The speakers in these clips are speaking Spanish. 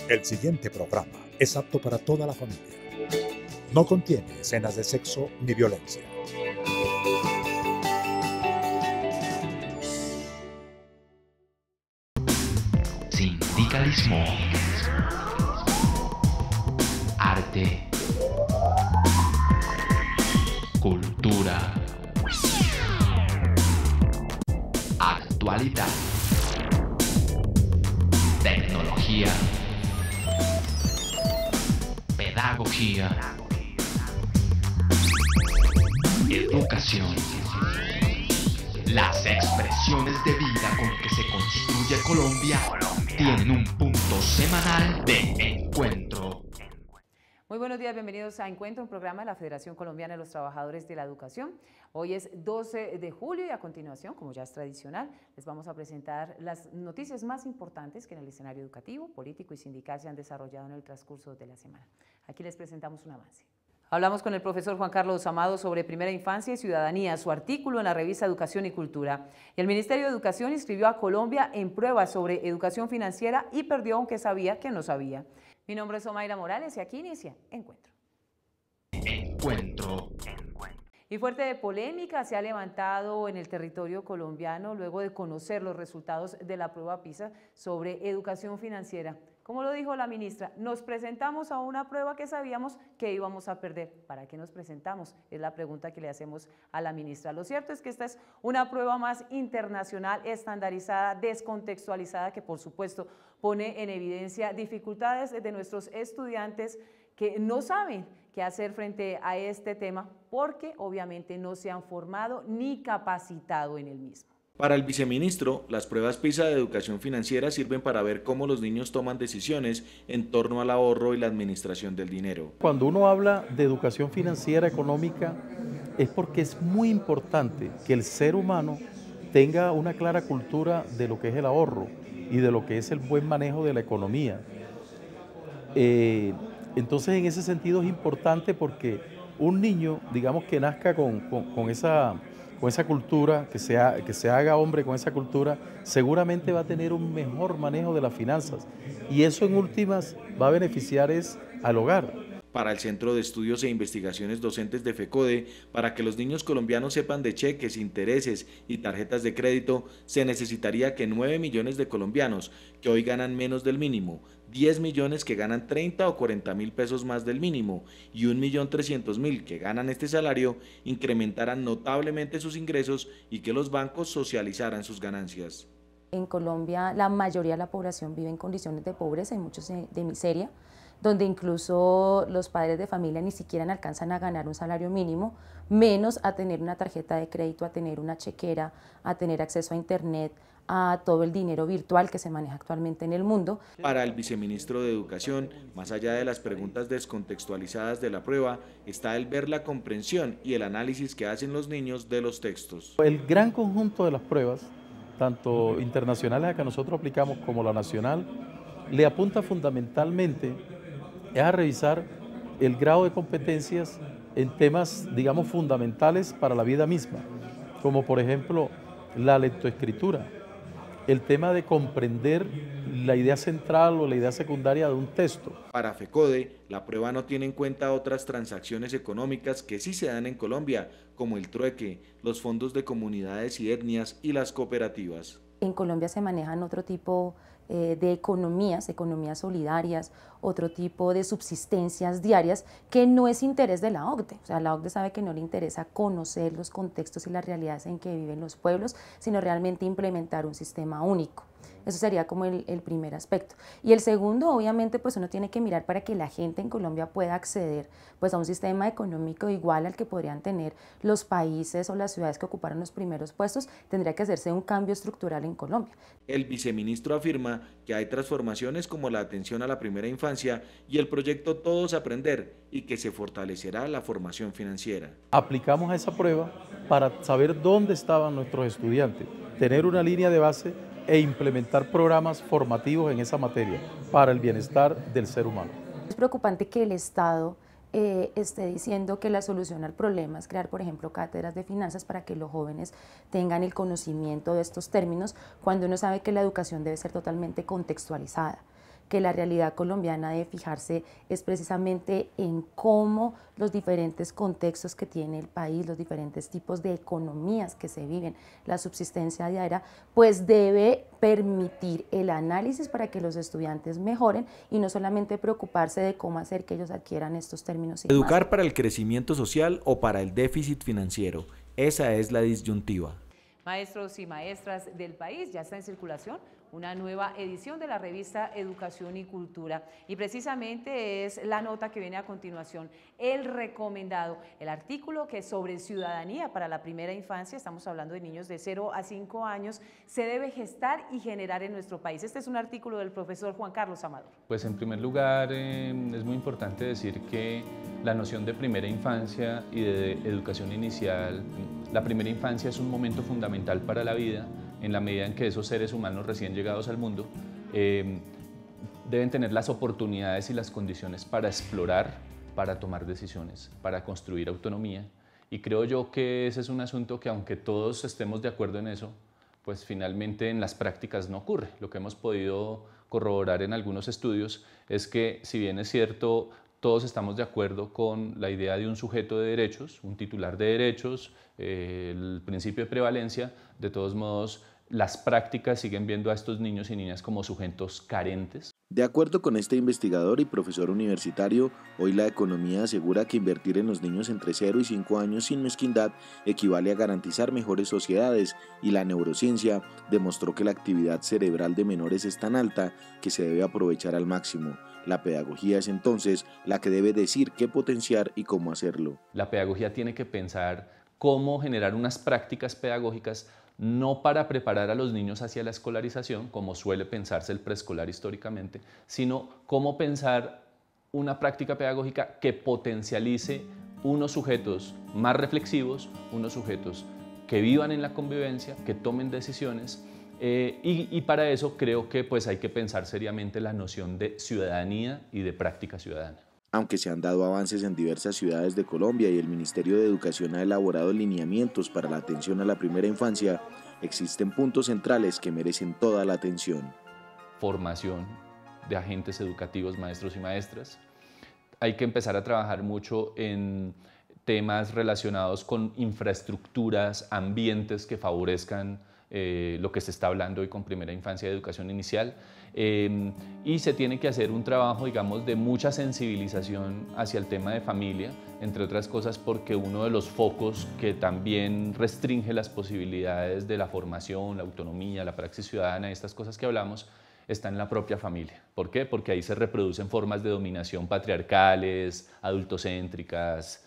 El siguiente programa es apto para toda la familia. No contiene escenas de sexo ni violencia. Sindicalismo, arte, cultura, actualidad, tecnología, pedagogía, educación. Las expresiones de vida con que se construye Colombia tienen un punto semanal de encuentro. Muy buenos días, bienvenidos a Encuentro, un programa de la Federación Colombiana de los Trabajadores de la Educación. Hoy es 12 de julio y a continuación, como ya es tradicional, les vamos a presentar las noticias más importantes que en el escenario educativo, político y sindical se han desarrollado en el transcurso de la semana. Aquí les presentamos un avance. Hablamos con el profesor Juan Carlos Amado sobre primera infancia y ciudadanía, su artículo en la revista Educación y Cultura. Y el Ministerio de Educación inscribió a Colombia en pruebas sobre educación financiera y perdió aunque sabía que no sabía. Mi nombre es Omaira Morales y aquí inicia Encuentro. Encuentro. Y fuerte polémica se ha levantado en el territorio colombiano luego de conocer los resultados de la prueba PISA sobre educación financiera. Como lo dijo la ministra, nos presentamos a una prueba que sabíamos que íbamos a perder. ¿Para qué nos presentamos? Es la pregunta que le hacemos a la ministra. Lo cierto es que esta es una prueba más internacional, estandarizada, descontextualizada, que por supuesto pone en evidencia dificultades de nuestros estudiantes que no saben qué hacer frente a este tema porque obviamente no se han formado ni capacitado en el mismo. Para el viceministro, las pruebas PISA de educación financiera sirven para ver cómo los niños toman decisiones en torno al ahorro y la administración del dinero. Cuando uno habla de educación financiera económica es porque es muy importante que el ser humano tenga una clara cultura de lo que es el ahorro y de lo que es el buen manejo de la economía. Entonces, en ese sentido es importante porque un niño, digamos que nazca con esa cultura, que se haga hombre con esa cultura, seguramente va a tener un mejor manejo de las finanzas y eso en últimas va a beneficiar al hogar. Para el Centro de Estudios e Investigaciones Docentes de FECODE, para que los niños colombianos sepan de cheques, intereses y tarjetas de crédito, se necesitaría que 9 millones de colombianos que hoy ganan menos del mínimo, 10 millones que ganan 30 o 40 mil pesos más del mínimo y 1.300.000 que ganan este salario incrementaran notablemente sus ingresos y que los bancos socializaran sus ganancias. En Colombia la mayoría de la población vive en condiciones de pobreza y muchos de miseria, donde incluso los padres de familia ni siquiera alcanzan a ganar un salario mínimo, menos a tener una tarjeta de crédito, a tener una chequera, a tener acceso a internet, a todo el dinero virtual que se maneja actualmente en el mundo. Para el viceministro de Educación, más allá de las preguntas descontextualizadas de la prueba, está el ver la comprensión y el análisis que hacen los niños de los textos. El gran conjunto de las pruebas, tanto internacionales a que nosotros aplicamos como la nacional, le apunta fundamentalmente a revisar el grado de competencias en temas, digamos, fundamentales para la vida misma, como por ejemplo la lectoescritura, el tema de comprender la idea central o la idea secundaria de un texto. Para FECODE, la prueba no tiene en cuenta otras transacciones económicas que sí se dan en Colombia, como el trueque, los fondos de comunidades y etnias y las cooperativas. En Colombia se manejan otro tipo de economías solidarias, otro tipo de subsistencias diarias que no es interés de la OCDE. O sea, la OCDE sabe que no le interesa conocer los contextos y las realidades en que viven los pueblos, sino realmente implementar un sistema único. Eso sería como el primer aspecto. Y el segundo, obviamente, pues uno tiene que mirar para que la gente en Colombia pueda acceder pues, a un sistema económico igual al que podrían tener los países o las ciudades que ocuparon los primeros puestos. Tendría que hacerse un cambio estructural en Colombia. El viceministro afirma que hay transformaciones como la atención a la primera infancia y el proyecto Todos Aprender y que se fortalecerá la formación financiera. Aplicamos a esa prueba para saber dónde estaban nuestros estudiantes, tener una línea de base e implementar programas formativos en esa materia para el bienestar del ser humano. Es preocupante que el Estado esté diciendo que la solución al problema es crear, por ejemplo, cátedras de finanzas para que los jóvenes tengan el conocimiento de estos términos, cuando uno sabe que la educación debe ser totalmente contextualizada, que la realidad colombiana debe fijarse es precisamente en cómo los diferentes contextos que tiene el país, los diferentes tipos de economías que se viven, la subsistencia diaria, pues debe permitir el análisis para que los estudiantes mejoren y no solamente preocuparse de cómo hacer que ellos adquieran estos términos. Educar para el crecimiento social o para el déficit financiero, esa es la disyuntiva. Maestros y maestras del país, ya está en circulación una nueva edición de la revista Educación y Cultura y precisamente es la nota que viene a continuación, el recomendado, el artículo que sobre ciudadanía para la primera infancia, estamos hablando de niños de 0 a 5 años, se debe gestar y generar en nuestro país. Este es un artículo del profesor Juan Carlos Amador. Pues en primer lugar es muy importante decir que la noción de primera infancia y de educación inicial, la primera infancia es un momento fundamental para la vida, en la medida en que esos seres humanos recién llegados al mundo deben tener las oportunidades y las condiciones para explorar, para tomar decisiones, para construir autonomía. Y creo yo que ese es un asunto que, aunque todos estemos de acuerdo en eso, pues finalmente en las prácticas no ocurre. Lo que hemos podido corroborar en algunos estudios es que, si bien es cierto, todos estamos de acuerdo con la idea de un sujeto de derechos, un titular de derechos, el principio de prevalencia, de todos modos las prácticas siguen viendo a estos niños y niñas como sujetos carentes. De acuerdo con este investigador y profesor universitario, hoy la economía asegura que invertir en los niños entre 0 y 5 años sin mezquindad equivale a garantizar mejores sociedades, y la neurociencia demostró que la actividad cerebral de menores es tan alta que se debe aprovechar al máximo. La pedagogía es entonces la que debe decir qué potenciar y cómo hacerlo. La pedagogía tiene que pensar cómo generar unas prácticas pedagógicas no para preparar a los niños hacia la escolarización, como suele pensarse el preescolar históricamente, sino cómo pensar una práctica pedagógica que potencialice unos sujetos más reflexivos, unos sujetos que vivan en la convivencia, que tomen decisiones, y para eso creo que pues hay que pensar seriamente la noción de ciudadanía y de práctica ciudadana. Aunque se han dado avances en diversas ciudades de Colombia y el Ministerio de Educación ha elaborado lineamientos para la atención a la primera infancia, existen puntos centrales que merecen toda la atención. Formación de agentes educativos, maestros y maestras. Hay que empezar a trabajar mucho en temas relacionados con infraestructuras, ambientes que favorezcan lo que se está hablando hoy con primera infancia de educación inicial, y se tiene que hacer un trabajo, digamos, de mucha sensibilización hacia el tema de familia, entre otras cosas porque uno de los focos que también restringe las posibilidades de la formación, la autonomía, la praxis ciudadana y estas cosas que hablamos, está en la propia familia. ¿Por qué? Porque ahí se reproducen formas de dominación patriarcales, adultocéntricas.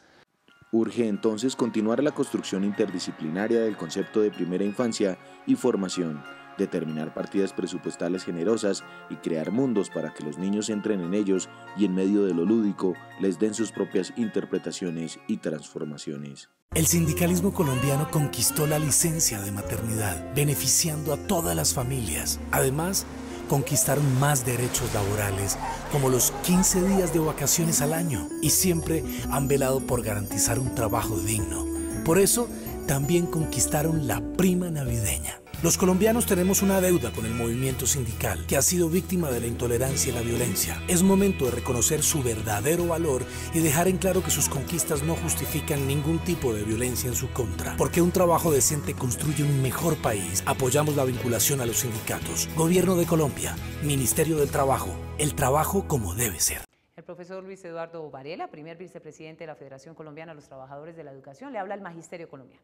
Urge entonces continuar la construcción interdisciplinaria del concepto de primera infancia y formación, determinar partidas presupuestales generosas y crear mundos para que los niños entren en ellos y en medio de lo lúdico les den sus propias interpretaciones y transformaciones. El sindicalismo colombiano conquistó la licencia de maternidad, beneficiando a todas las familias. Además, conquistaron más derechos laborales, como los 15 días de vacaciones al año, y siempre han velado por garantizar un trabajo digno. Por eso, también conquistaron la prima navideña. Los colombianos tenemos una deuda con el movimiento sindical, que ha sido víctima de la intolerancia y la violencia. Es momento de reconocer su verdadero valor y dejar en claro que sus conquistas no justifican ningún tipo de violencia en su contra. Porque un trabajo decente construye un mejor país. Apoyamos la vinculación a los sindicatos. Gobierno de Colombia, Ministerio del Trabajo. El trabajo como debe ser. El profesor Luis Eduardo Varela, primer vicepresidente de la Federación Colombiana de los Trabajadores de la Educación, le habla al Magisterio colombiano.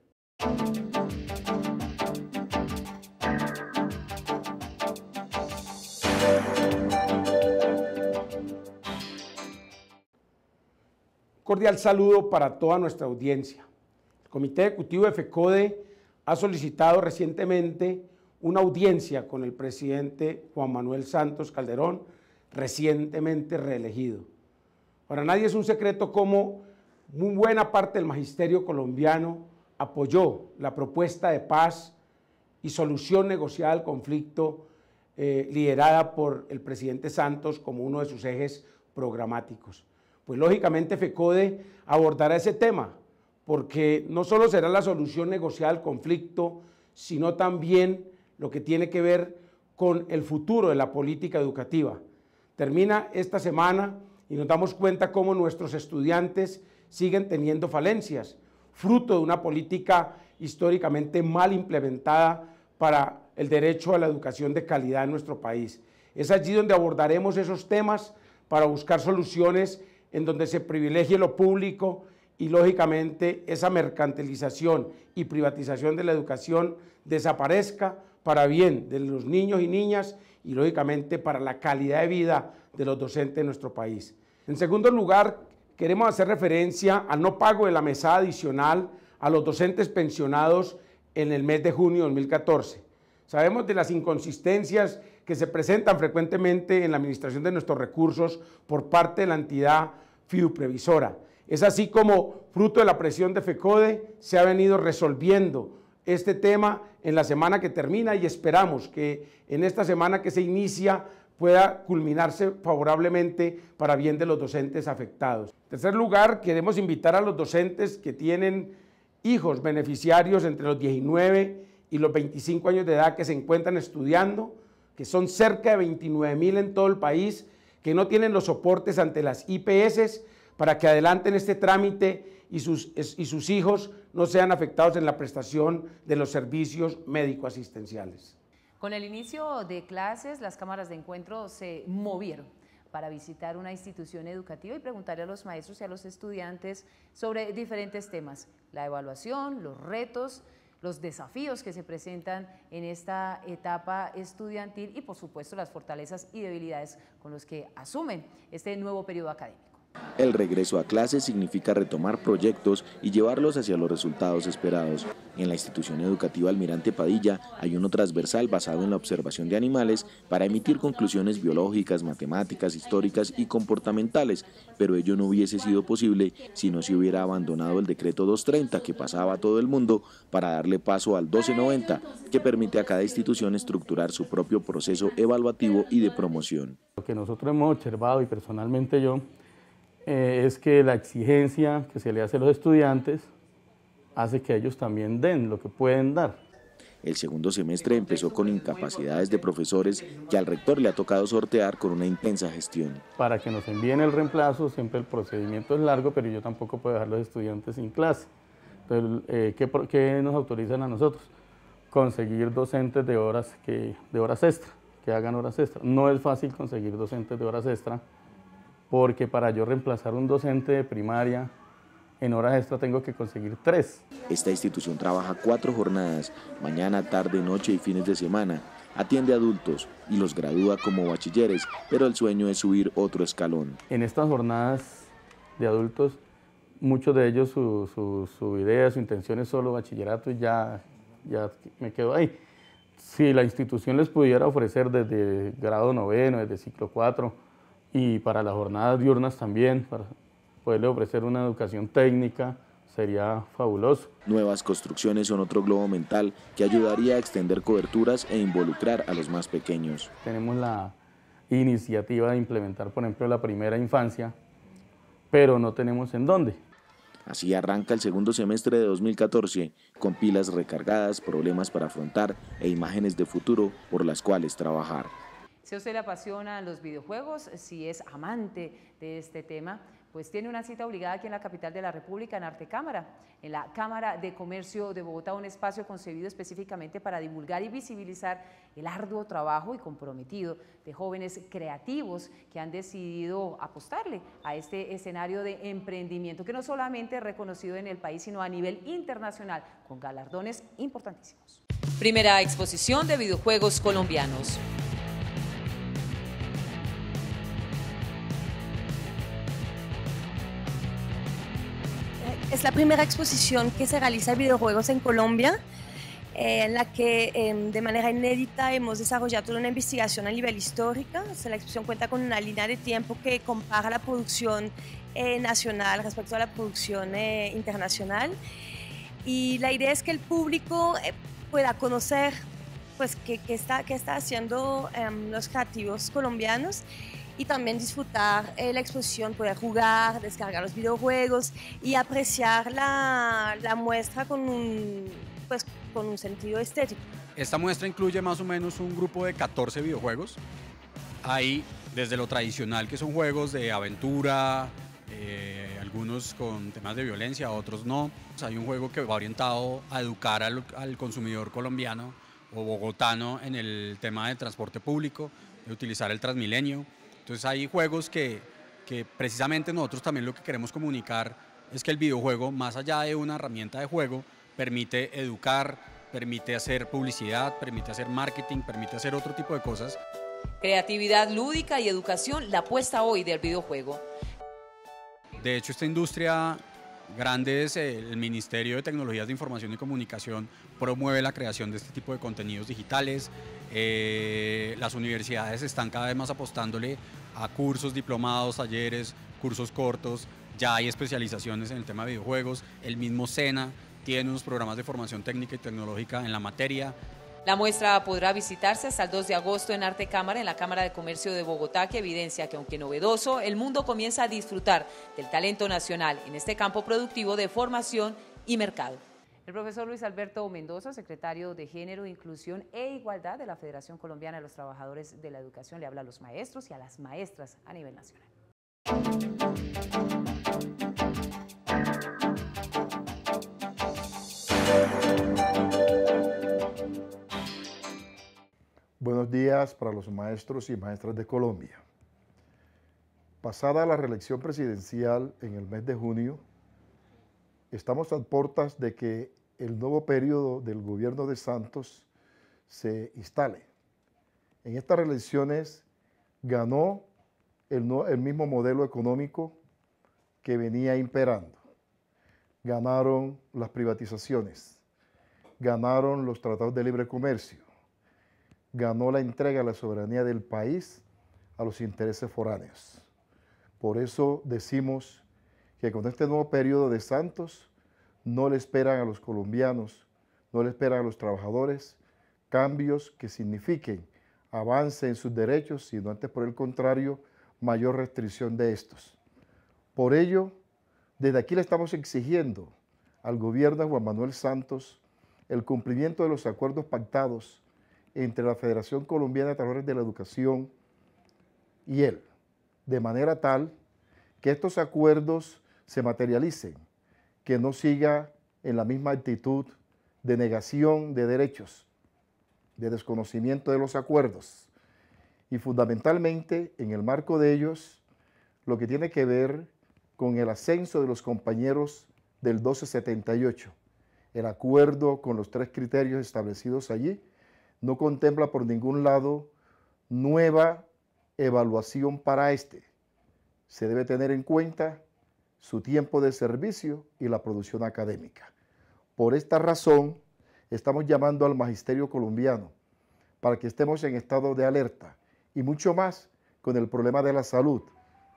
Cordial saludo para toda nuestra audiencia. El Comité Ejecutivo de FECODE ha solicitado recientemente una audiencia con el presidente Juan Manuel Santos Calderón, recientemente reelegido. Para nadie es un secreto cómo muy buena parte del magisterio colombiano apoyó la propuesta de paz y solución negociada al conflicto liderada por el presidente Santos como uno de sus ejes programáticos. Pues lógicamente FECODE abordará ese tema, porque no solo será la solución negociada al conflicto, sino también lo que tiene que ver con el futuro de la política educativa. Termina esta semana y nos damos cuenta cómo nuestros estudiantes siguen teniendo falencias, fruto de una política históricamente mal implementada para el derecho a la educación de calidad en nuestro país. Es allí donde abordaremos esos temas para buscar soluciones en donde se privilegie lo público y, lógicamente, esa mercantilización y privatización de la educación desaparezca para bien de los niños y niñas y, lógicamente, para la calidad de vida de los docentes de nuestro país. En segundo lugar, queremos hacer referencia al no pago de la mesada adicional a los docentes pensionados en el mes de junio de 2014. Sabemos de las inconsistencias que se presentan frecuentemente en la administración de nuestros recursos por parte de la entidad fiduprevisora. Es así como, fruto de la presión de FECODE, se ha venido resolviendo este tema en la semana que termina y esperamos que en esta semana que se inicia pueda culminarse favorablemente para bien de los docentes afectados. En tercer lugar, queremos invitar a los docentes que tienen hijos beneficiarios entre los 19 y los 25 años de edad que se encuentran estudiando, que son cerca de 29,000 en todo el país, que no tienen los soportes ante las IPS, para que adelanten este trámite y sus hijos no sean afectados en la prestación de los servicios médico-asistenciales. Con el inicio de clases, las cámaras de encuentro se movieron para visitar una institución educativa y preguntarle a los maestros y a los estudiantes sobre diferentes temas, la evaluación, los retos, los desafíos que se presentan en esta etapa estudiantil y, por supuesto, las fortalezas y debilidades con los que asumen este nuevo periodo académico. El regreso a clases significa retomar proyectos y llevarlos hacia los resultados esperados. En la institución educativa Almirante Padilla hay uno transversal basado en la observación de animales para emitir conclusiones biológicas, matemáticas, históricas y comportamentales, pero ello no hubiese sido posible si no se hubiera abandonado el decreto 230 que pasaba a todo el mundo para darle paso al 1290, que permite a cada institución estructurar su propio proceso evaluativo y de promoción. Lo que nosotros hemos observado, y personalmente yo, es que la exigencia que se le hace a los estudiantes hace que ellos también den lo que pueden dar. El segundo semestre empezó con incapacidades de profesores que al rector le ha tocado sortear con una intensa gestión. Para que nos envíen el reemplazo, siempre el procedimiento es largo, pero yo tampoco puedo dejar a los estudiantes sin clase. Entonces, ¿qué nos autorizan a nosotros? Conseguir docentes de horas extra, que hagan horas extra. No es fácil conseguir docentes de horas extra, porque para yo reemplazar un docente de primaria en horas extra tengo que conseguir 3. Esta institución trabaja 4 jornadas, mañana, tarde, noche y fines de semana. Atiende a adultos y los gradúa como bachilleres, pero el sueño es subir otro escalón. En estas jornadas de adultos, muchos de ellos su idea, su intención es solo bachillerato y ya me quedo ahí. Si la institución les pudiera ofrecer desde grado 9, desde ciclo 4, y para las jornadas diurnas también, para poderle ofrecer una educación técnica, sería fabuloso. Nuevas construcciones son otro globo mental que ayudaría a extender coberturas e involucrar a los más pequeños. Tenemos la iniciativa de implementar, por ejemplo, la primera infancia, pero no tenemos en dónde. Así arranca el segundo semestre de 2014, con pilas recargadas, problemas para afrontar e imágenes de futuro por las cuales trabajar. Si a usted le apasionan los videojuegos, si es amante de este tema, pues tiene una cita obligada aquí en la capital de la República, en Artecámara, en la Cámara de Comercio de Bogotá, un espacio concebido específicamente para divulgar y visibilizar el arduo trabajo y comprometido de jóvenes creativos que han decidido apostarle a este escenario de emprendimiento que no solamente es reconocido en el país, sino a nivel internacional, con galardones importantísimos. Primera exposición de videojuegos colombianos. Es la primera exposición que se realiza de videojuegos en Colombia, en la que de manera inédita hemos desarrollado una investigación a nivel histórico. La exposición cuenta con una línea de tiempo que compara la producción nacional respecto a la producción internacional. Y la idea es que el público pueda conocer pues, qué está haciendo los creativos colombianos, y también disfrutar la exposición, poder jugar, descargar los videojuegos y apreciar la muestra con un sentido estético. Esta muestra incluye más o menos un grupo de 14 videojuegos. hay desde lo tradicional, que son juegos de aventura, algunos con temas de violencia, otros no. Hay un juego que va orientado a educar al consumidor colombiano o bogotano en el tema del transporte público, de utilizar el Transmilenio. Entonces hay juegos que precisamente nosotros también lo que queremos comunicar es que el videojuego, más allá de una herramienta de juego, permite educar, permite hacer publicidad, permite hacer marketing, permite hacer otro tipo de cosas. Creatividad lúdica y educación, la apuesta hoy del videojuego. De hecho, esta industria grande es el Ministerio de Tecnologías de Información y Comunicación, promueve la creación de este tipo de contenidos digitales. Las universidades están cada vez más apostándole a cursos, diplomados, talleres, cursos cortos. Ya hay especializaciones en el tema de videojuegos. El mismo SENA tiene unos programas de formación técnica y tecnológica en la materia. La muestra podrá visitarse hasta el 2 de agosto en Arte Cámara, en la Cámara de Comercio de Bogotá, que evidencia que, aunque novedoso, el mundo comienza a disfrutar del talento nacional en este campo productivo de formación y mercado. El profesor Luis Alberto Mendoza, secretario de Género, Inclusión e Igualdad de la Federación Colombiana de los Trabajadores de la Educación, le habla a los maestros y a las maestras a nivel nacional. Buenos días para los maestros y maestras de Colombia. Pasada la reelección presidencial en el mes de junio, estamos a puertas de que el nuevo periodo del gobierno de Santos se instale. En estas reelecciones ganó el mismo modelo económico que venía imperando. Ganaron las privatizaciones, ganaron los tratados de libre comercio, ganó la entrega de la soberanía del país a los intereses foráneos. Por eso decimos que con este nuevo periodo de Santos no le esperan a los colombianos, no le esperan a los trabajadores cambios que signifiquen avance en sus derechos, sino antes por el contrario, mayor restricción de estos. Por ello, desde aquí le estamos exigiendo al gobierno de Juan Manuel Santos el cumplimiento de los acuerdos pactados entre la Federación Colombiana de Trabajadores de la Educación y él, de manera tal que estos acuerdos se materialicen, que no siga en la misma actitud de negación de derechos, de desconocimiento de los acuerdos, y fundamentalmente en el marco de ellos, lo que tiene que ver con el ascenso de los compañeros del 1278, el acuerdo con los 3 criterios establecidos allí, no contempla por ningún lado nueva evaluación para este. Se debe tener en cuenta su tiempo de servicio y la producción académica. Por esta razón, estamos llamando al magisterio colombiano para que estemos en estado de alerta y mucho más con el problema de la salud.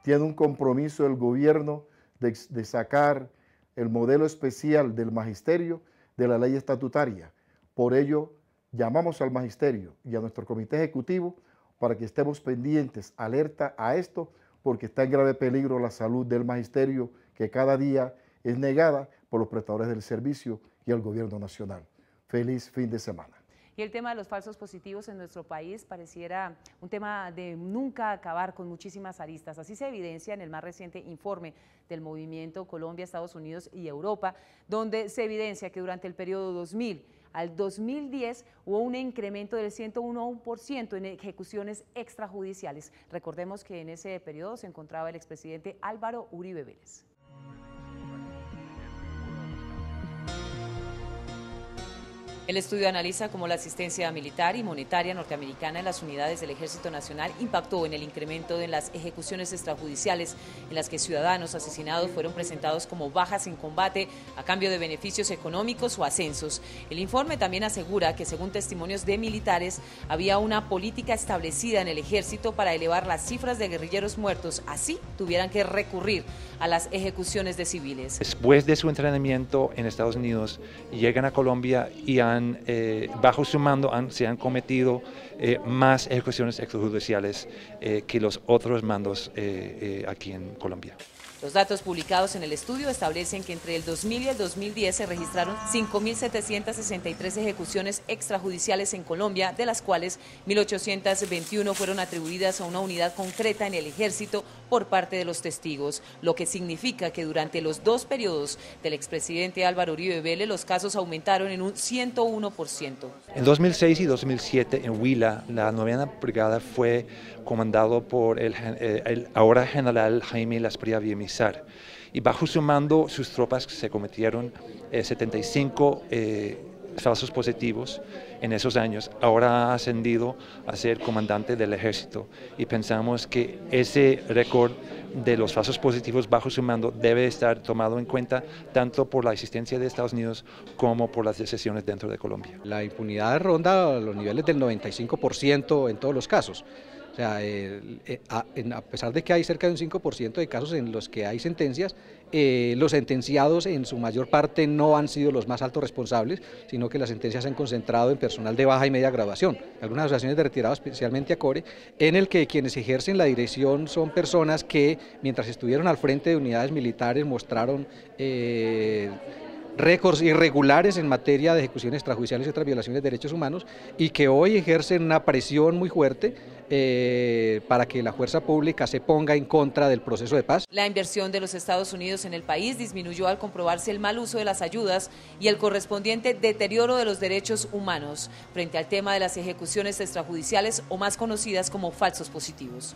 Tiene un compromiso el gobierno de sacar el modelo especial del magisterio de la ley estatutaria. Por ello, llamamos al magisterio y a nuestro comité ejecutivo para que estemos pendientes, alerta a esto, porque está en grave peligro la salud del magisterio, que cada día es negada por los prestadores del servicio y el gobierno nacional. Feliz fin de semana. Y el tema de los falsos positivos en nuestro país pareciera un tema de nunca acabar, con muchísimas aristas. Así se evidencia en el más reciente informe del movimiento Colombia, Estados Unidos y Europa, donde se evidencia que durante el periodo 2000 al 2010 hubo un incremento del 101% en ejecuciones extrajudiciales. Recordemos que en ese periodo se encontraba el expresidente Álvaro Uribe Vélez. El estudio analiza cómo la asistencia militar y monetaria norteamericana en las unidades del Ejército Nacional impactó en el incremento de las ejecuciones extrajudiciales, en las que ciudadanos asesinados fueron presentados como bajas en combate a cambio de beneficios económicos o ascensos. El informe también asegura que, según testimonios de militares, había una política establecida en el Ejército para elevar las cifras de guerrilleros muertos, así tuvieran que recurrir a las ejecuciones de civiles. Después de su entrenamiento en Estados Unidos, llegan a Colombia y bajo su mando se han cometido más ejecuciones extrajudiciales que los otros mandos aquí en Colombia. Los datos publicados en el estudio establecen que entre el 2000 y el 2010 se registraron 5.763 ejecuciones extrajudiciales en Colombia, de las cuales 1.821 fueron atribuidas a una unidad concreta en el ejército por parte de los testigos, lo que significa que durante los dos periodos del expresidente Álvaro Uribe Vélez los casos aumentaron en un 101%. En 2006 y 2007 en Huila, la 9ª Brigada fue comandado por el ahora general Jaime Lasprilla Villamizar, y bajo su mando sus tropas se cometieron 75 falsos positivos en esos años. Ahora ha ascendido a ser comandante del ejército y pensamos que ese récord de los falsos positivos bajo su mando debe estar tomado en cuenta tanto por la existencia de Estados Unidos como por las decisiones dentro de Colombia. La impunidad ronda los niveles del 95% en todos los casos. O sea, a pesar de que hay cerca de un 5% de casos en los que hay sentencias, los sentenciados en su mayor parte no han sido los más altos responsables, sino que las sentencias se han concentrado en personal de baja y media graduación. Algunas asociaciones de retirados, especialmente ACORE, en el que quienes ejercen la dirección son personas que, mientras estuvieron al frente de unidades militares, mostraron récords irregulares en materia de ejecuciones extrajudiciales y otras violaciones de derechos humanos, y que hoy ejercen una presión muy fuerte para que la fuerza pública se ponga en contra del proceso de paz. La inversión de los Estados Unidos en el país disminuyó al comprobarse el mal uso de las ayudas y el correspondiente deterioro de los derechos humanos frente al tema de las ejecuciones extrajudiciales, o más conocidas como falsos positivos.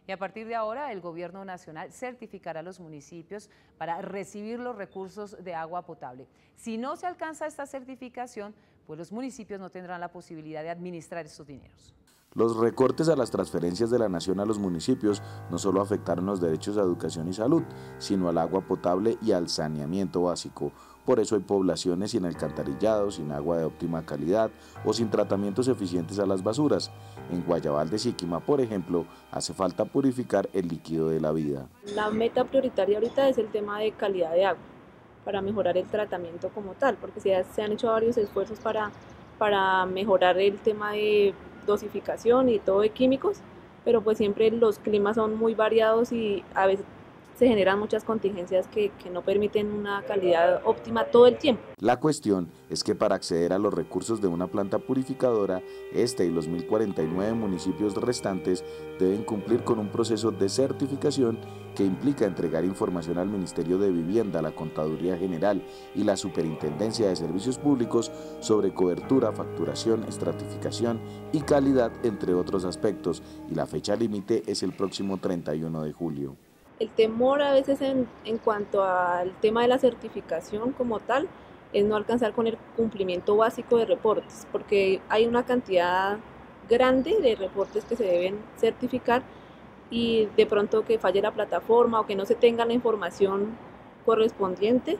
Y a partir de ahora, el Gobierno Nacional certificará a los municipios para recibir los recursos de agua potable. Si no se alcanza esta certificación, pues los municipios no tendrán la posibilidad de administrar estos dineros. Los recortes a las transferencias de la nación a los municipios no solo afectaron los derechos a educación y salud, sino al agua potable y al saneamiento básico. Por eso hay poblaciones sin alcantarillado, sin agua de óptima calidad o sin tratamientos eficientes a las basuras. En Guayabal de Siquima, por ejemplo, hace falta purificar el líquido de la vida. La meta prioritaria ahorita es el tema de calidad de agua, para mejorar el tratamiento como tal, porque se han hecho varios esfuerzos para mejorar el tema de dosificación y todo de químicos, pero pues siempre los climas son muy variados y a veces se generan muchas contingencias que no permiten una calidad óptima todo el tiempo. La cuestión es que para acceder a los recursos de una planta purificadora, este y los 1049 municipios restantes deben cumplir con un proceso de certificación que implica entregar información al Ministerio de Vivienda, la Contaduría General y la Superintendencia de Servicios Públicos sobre cobertura, facturación, estratificación y calidad, entre otros aspectos, y la fecha límite es el próximo 31 de julio. El temor a veces en cuanto al tema de la certificación como tal es no alcanzar con el cumplimiento básico de reportes, porque hay una cantidad grande de reportes que se deben certificar y de pronto que falle la plataforma o que no se tenga la información correspondiente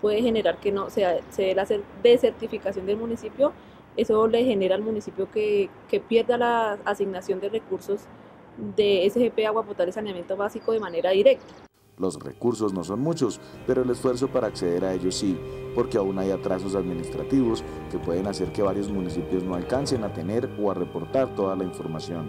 puede generar que no se dé la desertificación del municipio. Eso le genera al municipio que pierda la asignación de recursos de SGP Agua Potable y Saneamiento Básico de manera directa. Los recursos no son muchos, pero el esfuerzo para acceder a ellos sí, porque aún hay atrasos administrativos que pueden hacer que varios municipios no alcancen a tener o a reportar toda la información,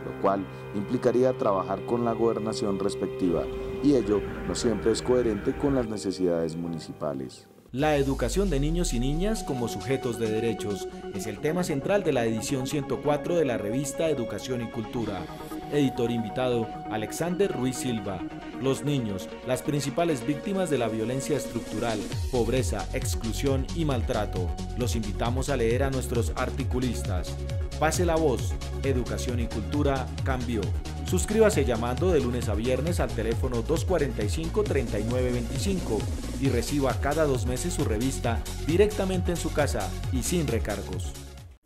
lo cual implicaría trabajar con la gobernación respectiva, y ello no siempre es coherente con las necesidades municipales. La educación de niños y niñas como sujetos de derechos es el tema central de la edición 104 de la revista Educación y Cultura. Editor invitado, Alexander Ruiz Silva. Los niños, las principales víctimas de la violencia estructural, pobreza, exclusión y maltrato. Los invitamos a leer a nuestros articulistas. Pase la voz, Educación y Cultura cambió. Suscríbase llamando de lunes a viernes al teléfono 245-3925 y reciba cada 2 meses su revista directamente en su casa y sin recargos.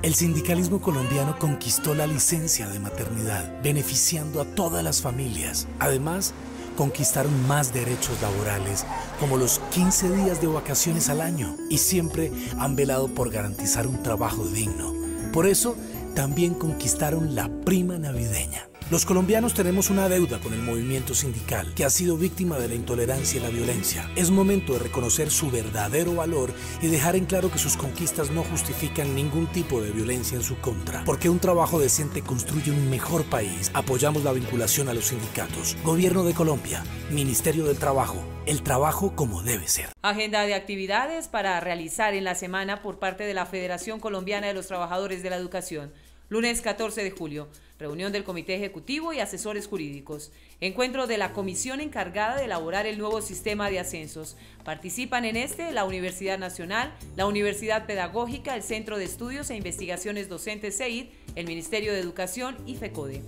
El sindicalismo colombiano conquistó la licencia de maternidad, beneficiando a todas las familias. Además, conquistaron más derechos laborales, como los 15 días de vacaciones al año, y siempre han velado por garantizar un trabajo digno. Por eso, también conquistaron la prima navideña. Los colombianos tenemos una deuda con el movimiento sindical, que ha sido víctima de la intolerancia y la violencia. Es momento de reconocer su verdadero valor y dejar en claro que sus conquistas no justifican ningún tipo de violencia en su contra. Porque un trabajo decente construye un mejor país. Apoyamos la vinculación a los sindicatos. Gobierno de Colombia, Ministerio del Trabajo. El trabajo como debe ser. Agenda de actividades para realizar en la semana por parte de la Federación Colombiana de los Trabajadores de la Educación. Lunes 14 de julio, reunión del Comité Ejecutivo y asesores jurídicos. Encuentro de la comisión encargada de elaborar el nuevo sistema de ascensos. Participan en la Universidad Nacional, la Universidad Pedagógica, el Centro de Estudios e Investigaciones Docentes CEID, el Ministerio de Educación y FECODE.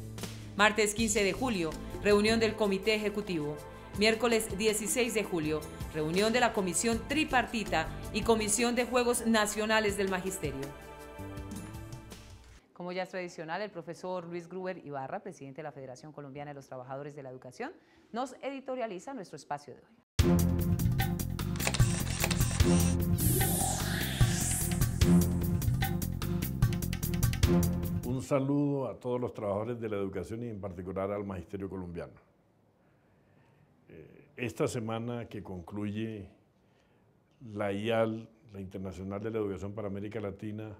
Martes 15 de julio, reunión del Comité Ejecutivo. Miércoles 16 de julio, reunión de la Comisión Tripartita y Comisión de Juegos Nacionales del Magisterio. Como ya es tradicional, el profesor Luis Gruber Ibarra, presidente de la Federación Colombiana de los Trabajadores de la Educación, nos editorializa nuestro espacio de hoy. Un saludo a todos los trabajadores de la educación y en particular al magisterio colombiano. Esta semana que concluye la IAL, la Internacional de la Educación para América Latina,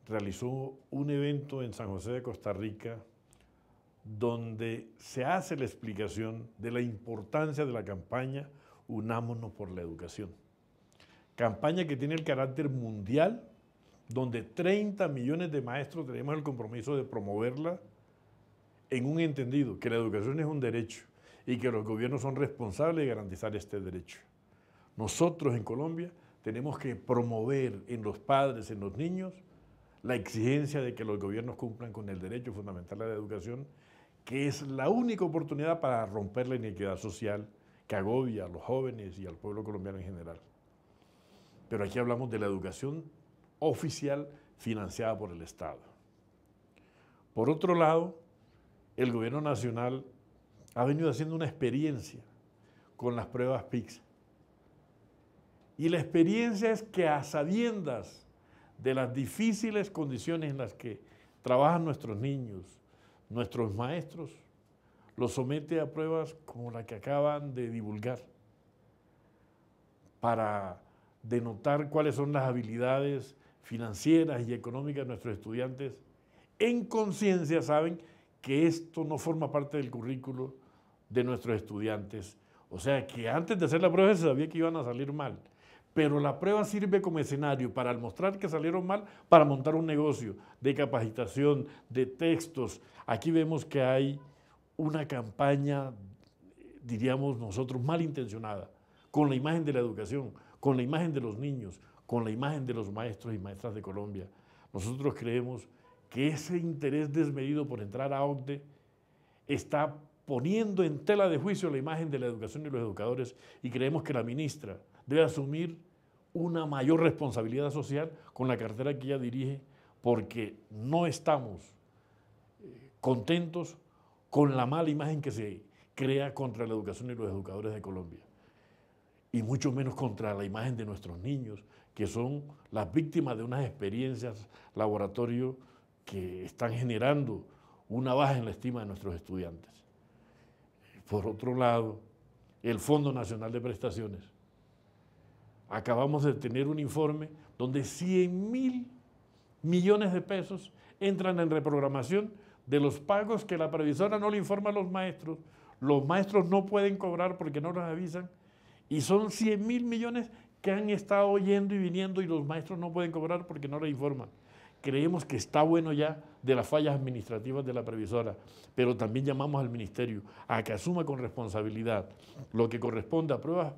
realizó un evento en San José de Costa Rica donde se hace la explicación de la importancia de la campaña Unámonos por la Educación. Campaña que tiene el carácter mundial, donde 30 millones de maestros tenemos el compromiso de promoverla en un entendido, que la educación es un derecho y que los gobiernos son responsables de garantizar este derecho. Nosotros en Colombia tenemos que promover en los padres, en los niños, la exigencia de que los gobiernos cumplan con el derecho fundamental a la educación, que es la única oportunidad para romper la inequidad social que agobia a los jóvenes y al pueblo colombiano en general. Pero aquí hablamos de la educación oficial financiada por el Estado. Por otro lado, el gobierno nacional ha venido haciendo una experiencia con las pruebas PISA. Y la experiencia es que a sabiendas de las difíciles condiciones en las que trabajan nuestros niños, nuestros maestros, los somete a pruebas como la que acaban de divulgar para denotar cuáles son las habilidades financieras y económicas de nuestros estudiantes. En conciencia saben que esto no forma parte del currículo de nuestros estudiantes. O sea que antes de hacer la prueba se sabía que iban a salir mal. Pero la prueba sirve como escenario para mostrar que salieron mal, para montar un negocio de capacitación, de textos. Aquí vemos que hay una campaña, diríamos nosotros, malintencionada, con la imagen de la educación, con la imagen de los niños, con la imagen de los maestros y maestras de Colombia. Nosotros creemos que ese interés desmedido por entrar a OCDE está poniendo en tela de juicio la imagen de la educación y los educadores, y creemos que la ministra debe asumir una mayor responsabilidad social con la cartera que ella dirige, porque no estamos contentos con la mala imagen que se crea contra la educación y los educadores de Colombia, y mucho menos contra la imagen de nuestros niños, que son las víctimas de unas experiencias laboratorio que están generando una baja en la estima de nuestros estudiantes. Por otro lado, el Fondo Nacional de Prestaciones. Acabamos de tener un informe donde 100.000 millones de pesos entran en reprogramación de los pagos que la previsora no le informa a los maestros no pueden cobrar porque no los avisan, y son 100.000 millones que han estado yendo y viniendo y los maestros no pueden cobrar porque no les informan. Creemos que está bueno ya de las fallas administrativas de la previsora, pero también llamamos al ministerio a que asuma con responsabilidad lo que corresponde a pruebas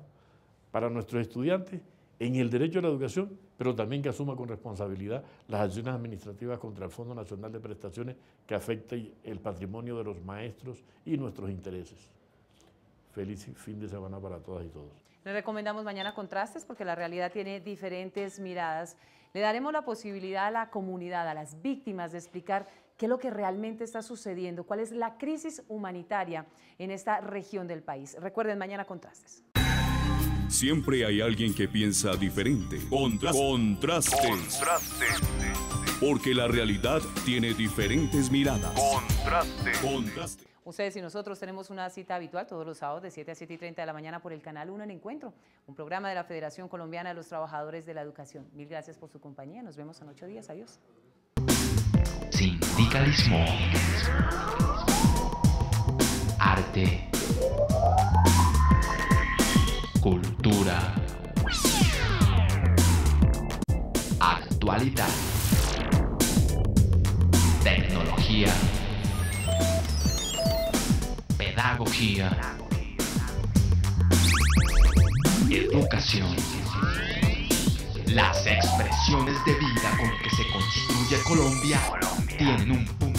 para nuestros estudiantes en el derecho a la educación, pero también que asuma con responsabilidad las acciones administrativas contra el Fondo Nacional de Prestaciones que afecten el patrimonio de los maestros y nuestros intereses. Feliz fin de semana para todas y todos. Le recomendamos mañana contrastes porque la realidad tiene diferentes miradas. Le daremos la posibilidad a la comunidad, a las víctimas, de explicar qué es lo que realmente está sucediendo, cuál es la crisis humanitaria en esta región del país. Recuerden, mañana contrastes. Siempre hay alguien que piensa diferente. Contrastes. porque la realidad tiene diferentes miradas. Contraste. Ustedes y nosotros tenemos una cita habitual todos los sábados de 7 a 7:30 de la mañana por el Canal 1 en Encuentro, un programa de la Federación Colombiana de los Trabajadores de la Educación. Mil gracias por su compañía. Nos vemos en 8 días. Adiós. Sindicalismo. Arte. Cultura. Actualidad. Tecnología. Pedagogía. Educación. Las expresiones de vida con que se construye Colombia tienen un punto